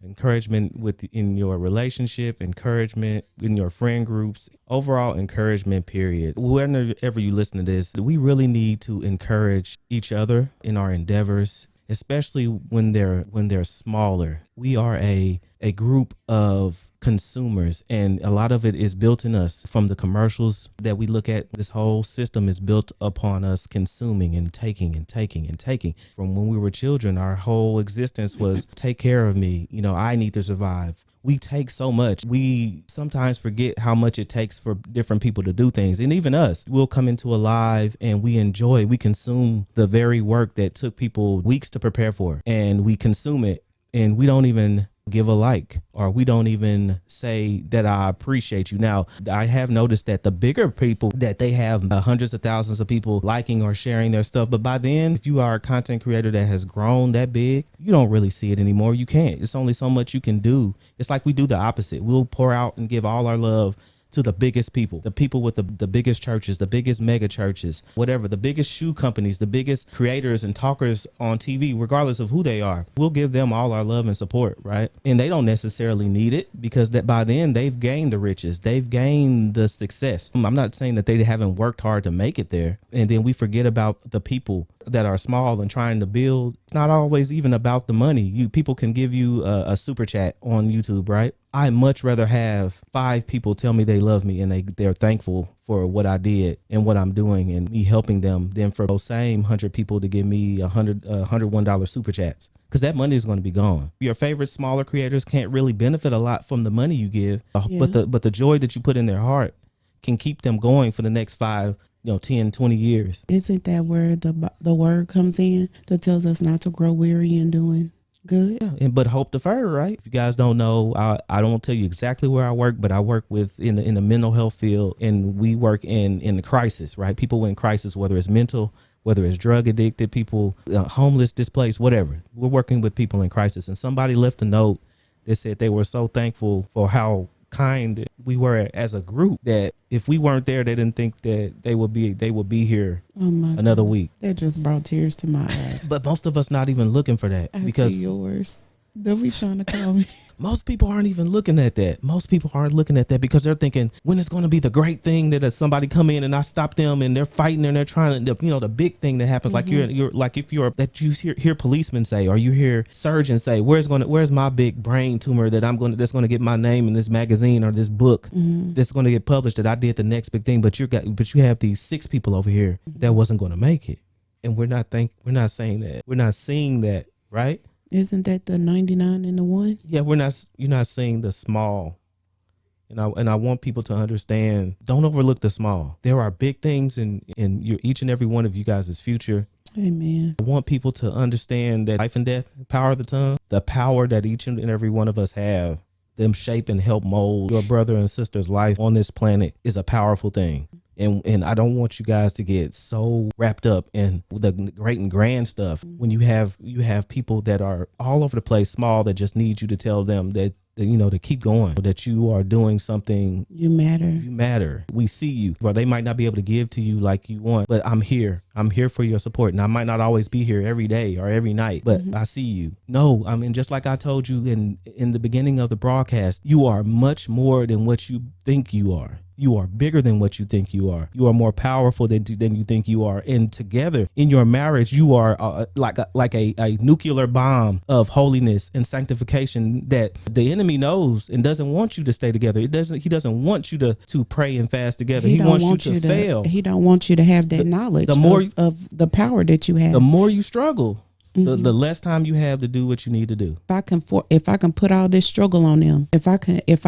encouragement in your relationship, encouragement in your friend groups, overall encouragement, period. Whenever you listen to this, we really need to encourage each other in our endeavors, especially when they're smaller. We are a group of consumers, and a lot of it is built in us from the commercials that we look at. This whole system is built upon us consuming and taking and taking and taking. From when we were children, our whole existence was take care of me. I need to survive. We take so much. We sometimes forget how much it takes for different people to do things. And even us, we'll come into a live and we consume the very work that took people weeks to prepare for, and we consume it, and we don't even give a like, or we don't even say that I appreciate you. Now, I have noticed that the bigger people, that they have hundreds of thousands of people liking or sharing their stuff. But by then, if you are a content creator that has grown that big, you don't really see it anymore. You can't. It's only so much you can do. It's like we do the opposite. We'll pour out and give all our love to the biggest people, the people with the biggest churches, the biggest mega churches, whatever, the biggest shoe companies, the biggest creators and talkers on TV, regardless of who they are. We'll give them all our love and support, right? And they don't necessarily need it, because that by then they've gained the riches, they've gained the success. I'm not saying that they haven't worked hard to make it there. And then we forget about the people that are small and trying to build. It's not always even about the money. People can give you a super chat on YouTube, right? I much rather have 5 people tell me they love me and they're thankful for what I did and what I'm doing and me helping them than for those same 100 people to give me $101 super chats, because that money is going to be gone. Your favorite smaller creators can't really benefit a lot from the money you give, but the joy that you put in their heart can keep them going for the next 5, 10, 20 years. Isn't that where the word comes in that tells us not to grow weary in doing good? Yeah, but hope deferred, right? If you guys don't know, I don't tell you exactly where I work, but I work in the mental health field, and we work in the crisis, right? People in crisis, whether it's mental, whether it's drug addicted people, homeless, displaced, whatever. We're working with people in crisis, and somebody left a note that said they were so thankful for how kind we were as a group, that if we weren't there, they didn't think that they would be here another week. That just brought tears to my eyes. But most of us not even looking for that. Because see yours. Don't be trying to call me. Most people aren't even looking at that. Most people aren't looking at that because they're thinking, when it's going to be the great thing that somebody come in and I stop them and they're fighting and they're trying to, the big thing that happens. Like you're like, if you're that you hear policemen say, or you hear surgeons say, where's my big brain tumor that's going to get my name in this magazine or this book that's going to get published, that I did the next big thing. But you have these 6 people over here that wasn't going to make it, and we're not saying that. We're not seeing that, right? Isn't that the 99 and the 1? Yeah, you're not seeing the small. And I want people to understand, don't overlook the small. There are big things in each and every one of you guys' future. Amen. I want people to understand that life and death, power of the tongue, the power that each and every one of us have, them shape and help mold your brother and sister's life on this planet, is a powerful thing. And I don't want you guys to get so wrapped up in the great and grand stuff when you have people that are all over the place, small, that just need you to tell them that to keep going, that you are doing something. You matter. You matter. We see you. Or they might not be able to give to you like you want, but I'm here. I'm here for your support. And I might not always be here every day or every night, but I see you. No, I mean, just like I told you in the beginning of the broadcast, you are much more than what you think you are. You are bigger than what you think you are. You are more powerful than you think you are. And together in your marriage, you are like a nuclear bomb of holiness and sanctification that the enemy knows and doesn't want you to stay together. He doesn't want you to pray and fast together. He wants you to fail. He don't want you to have that knowledge of the power that you have. The more you struggle, the less time you have to do what you need to do. If I can put all this struggle on them, if I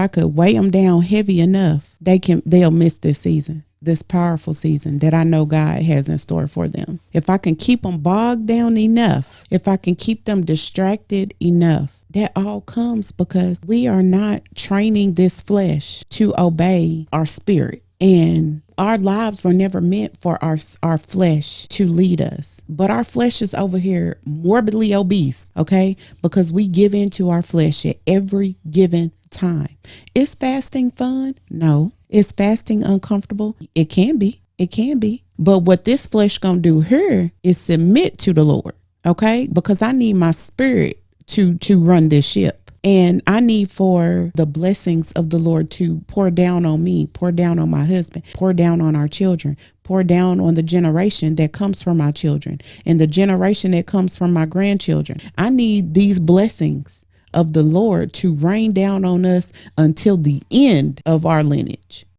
could weigh them down heavy enough, they'll miss this season, this powerful season that I know God has in store for them. If I can keep them bogged down enough, if I can keep them distracted enough, that all comes because we are not training this flesh to obey our spirit. And our lives were never meant for our flesh to lead us. But our flesh is over here morbidly obese, okay? Because we give in to our flesh at every given time. Is fasting fun? No. Is fasting uncomfortable? It can be. It can be. But what this flesh gonna do here is submit to the Lord, okay? Because I need my spirit to run this ship. And I need for the blessings of the Lord to pour down on me, pour down on my husband, pour down on our children, pour down on the generation that comes from my children and the generation that comes from my grandchildren. I need these blessings of the Lord to rain down on us until the end of our lineage.